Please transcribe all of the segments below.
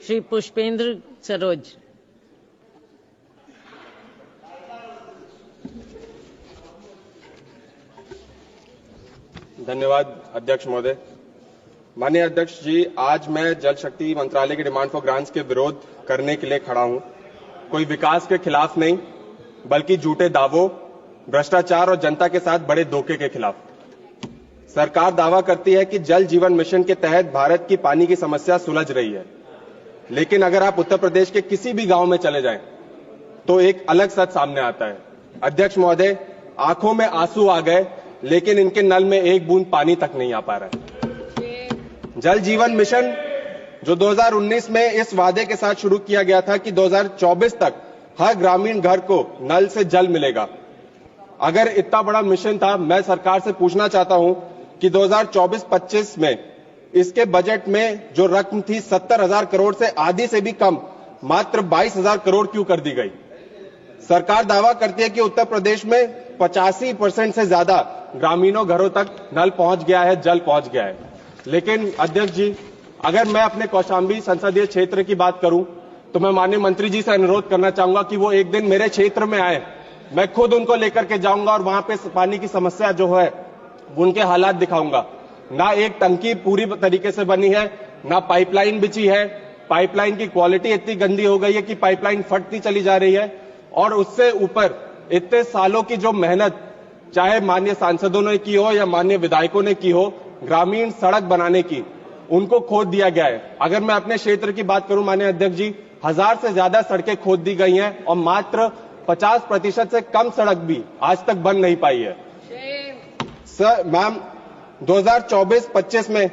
श्री पुष्पेंद्र सरोज। धन्यवाद अध्यक्ष महोदय। माननीय अध्यक्ष जी, आज मैं जल शक्ति मंत्रालय की डिमांड फॉर ग्रांट्स के विरोध करने के लिए खड़ा हूं। कोई विकास के खिलाफ नहीं, बल्कि झूठे दावों, भ्रष्टाचार और जनता के साथ बड़े धोखे के खिलाफ। सरकार दावा करती है कि जल जीवन मिशन के तहत भारत की पानी की समस्या सुलझ रही है, लेकिन अगर आप उत्तर प्रदेश के किसी भी गांव में चले जाएं, तो एक अलग सच सामने आता है। अध्यक्ष महोदय, आंखों में आंसू आ गए, लेकिन इनके नल में एक बूंद पानी तक नहीं आ पा रहा है। जल जीवन मिशन जो 2019 में इस वादे के साथ शुरू किया गया था कि 2024 तक हर ग्रामीण घर को नल से जल मिलेगा। अगर इतना बड़ा मिशन था, मैं सरकार से पूछना चाहता हूं कि 2024-25 में इसके बजट में जो रकम थी 70,000 करोड़ से आधी से भी कम, मात्र 22,000 करोड़ क्यों कर दी गई। सरकार दावा करती है कि उत्तर प्रदेश में 85% से ज्यादा ग्रामीणों घरों तक नल पहुंच गया है, जल पहुंच गया है। लेकिन अध्यक्ष जी, अगर मैं अपने कौशाम्बी संसदीय क्षेत्र की बात करूं, तो मैं माननीय मंत्री जी से अनुरोध करना चाहूंगा कि वो एक दिन मेरे क्षेत्र में आए। मैं खुद उनको लेकर के जाऊंगा और वहां पे पानी की समस्या जो है उनके हालात दिखाऊंगा। ना एक टंकी पूरी तरीके से बनी है, ना पाइपलाइन बिछी है। पाइपलाइन की क्वालिटी इतनी गंदी हो गई है कि पाइपलाइन फटती चली जा रही है। और उससे ऊपर इतने सालों की जो मेहनत चाहे माननीय सांसदों ने की हो या माननीय विधायकों ने की हो, ग्रामीण सड़क बनाने की, उनको खोद दिया गया है। अगर मैं अपने क्षेत्र की बात करूं माननीय अध्यक्ष जी, 1000 से ज्यादा सड़कें खोद दी गई हैं और मात्र 50% से कम सड़क भी आज तक बन नहीं पाई है। सर मैम, 2024-25 में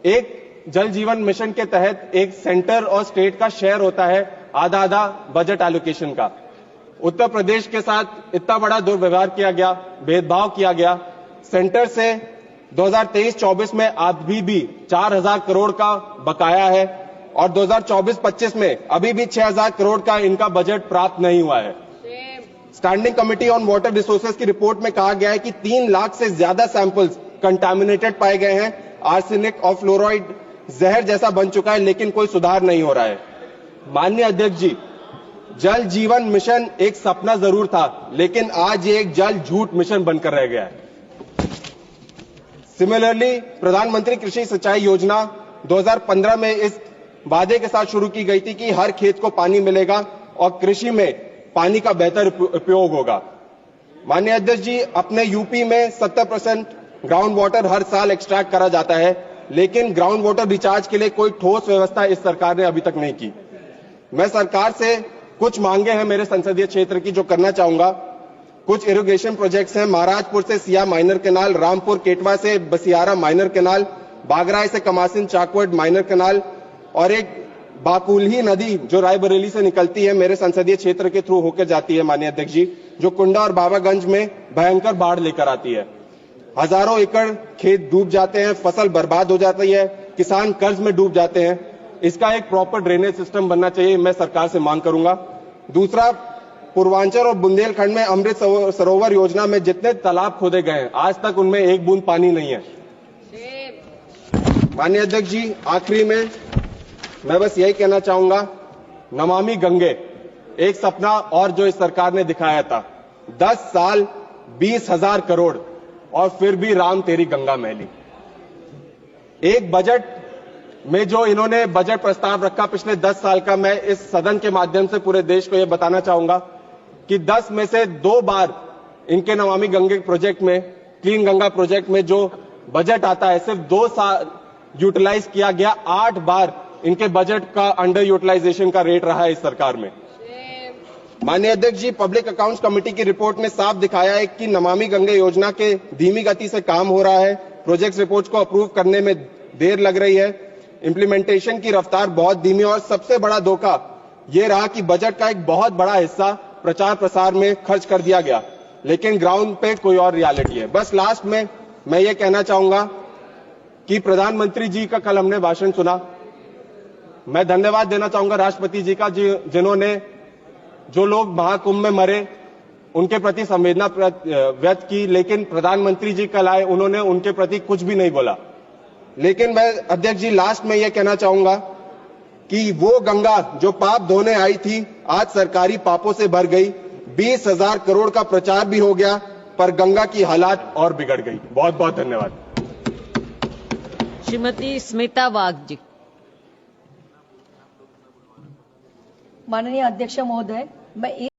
एक जल जीवन मिशन के तहत एक सेंटर और स्टेट का शेयर होता है आधा आधा बजट एलोकेशन का। उत्तर प्रदेश के साथ इतना बड़ा दुर्व्यवहार किया गया, भेदभाव किया गया। सेंटर से 2023-24 में अभी भी 4,000 करोड़ का बकाया है और 2024-25 में अभी भी 6,000 करोड़ का इनका बजट प्राप्त नहीं हुआ है। Standing committee on water resources की रिपोर्ट में कहा गया है कि 3 लाख से ज्यादा सैंपल्स कंटामिनेटेड पाए गए हैं। आर्सेनिक और फ्लोराइड जहर जैसा बन चुका है, लेकिन कोई सुधार नहीं हो रहा है। माननीय अध्यक्ष जी, जल जीवन मिशन एक सपना जरूर था, लेकिन आज ये एक जल झूठ मिशन बनकर रह गया है। सिमिलरली, प्रधानमंत्री कृषि सिंचाई योजना 2015 में इस वादे के साथ शुरू की गई थी कि हर खेत को पानी मिलेगा और कृषि में पानी का बेहतर उपयोग होगा। माननीय अध्यक्ष जी, अपने यूपी में 70% ग्राउंड वाटर हर साल एक्सट्रैक्ट करा जाता है, लेकिन ग्राउंड वाटर रिचार्ज के लिए कोई ठोस व्यवस्था इस सरकार ने अभी तक नहीं की। मैं सरकार से कुछ मांगे हैं मेरे संसदीय क्षेत्र की जो करना चाहूंगा। कुछ इरिगेशन प्रोजेक्ट्स हैं, महाराजपुर से सिया माइनर कैनाल, रामपुर केटवा से बसियारा माइनर कैनाल, बागराय से कमासिन चाकवट माइनर कैनाल और एक बाकुल्ही नदी जो रायबरेली से निकलती है मेरे संसदीय क्षेत्र के थ्रू होकर जाती है माननीय अध्यक्ष जी, जो कुंडा और बाबागंज में भयंकर बाढ़ लेकर आती है। हजारों एकड़ खेत डूब जाते हैं, फसल बर्बाद हो जाती है, किसान कर्ज में डूब जाते हैं। इसका एक प्रॉपर ड्रेनेज सिस्टम बनना चाहिए, मैं सरकार से मांग करूंगा। दूसरा, पूर्वांचल और बुंदेलखंड में अमृत सरोवर योजना में जितने तालाब खोदे गए हैं, आज तक उनमें एक बूंद पानी नहीं है। माननीय अध्यक्ष जी, आखिरी में मैं बस यही कहना चाहूंगा, नमामि गंगे एक सपना और जो इस सरकार ने दिखाया था। 10 साल 20,000 करोड़ और फिर भी राम तेरी गंगा मैली। एक बजट में जो इन्होंने बजट प्रस्ताव रखा पिछले 10 साल का, मैं इस सदन के माध्यम से पूरे देश को यह बताना चाहूंगा कि 10 में से 2 बार इनके नमामि गंगे प्रोजेक्ट में, क्लीन गंगा प्रोजेक्ट में जो बजट आता है, सिर्फ 2 साल यूटिलाइज किया गया। 8 बार इनके बजट का अंडर यूटिलाइजेशन का रेट रहा है इस सरकार में। माननीय अध्यक्ष जी, पब्लिक अकाउंट्स कमेटी की रिपोर्ट में साफ दिखाया है कि नमामि गंगे योजना के धीमी गति से काम हो रहा है, प्रोजेक्ट रिपोर्ट्स को अप्रूव करने में देर लग रही है, इंप्लीमेंटेशन की रफ्तार बहुत धीमी, और सबसे बड़ा धोखा यह रहा कि बजट का एक बहुत बड़ा हिस्सा प्रचार प्रसार में खर्च कर दिया गया, लेकिन ग्राउंड पे कोई और रियलिटी है। बस लास्ट में मैं ये कहना चाहूंगा कि प्रधानमंत्री जी का कल हमने भाषण सुना। मैं धन्यवाद देना चाहूंगा राष्ट्रपति जी का, जिन्होंने जो लोग महाकुंभ में मरे उनके प्रति संवेदना व्यक्त की, लेकिन प्रधानमंत्री जी कल आए, उन्होंने उनके प्रति कुछ भी नहीं बोला। लेकिन मैं अध्यक्ष जी लास्ट में यह कहना चाहूंगा कि वो गंगा जो पाप धोने आई थी आज सरकारी पापों से भर गई। 20,000 करोड़ का प्रचार भी हो गया पर गंगा की हालात और बिगड़ गई। बहुत बहुत धन्यवाद। श्रीमती स्मिता वाघ जी। माननीय अध्यक्ष महोदय, मैं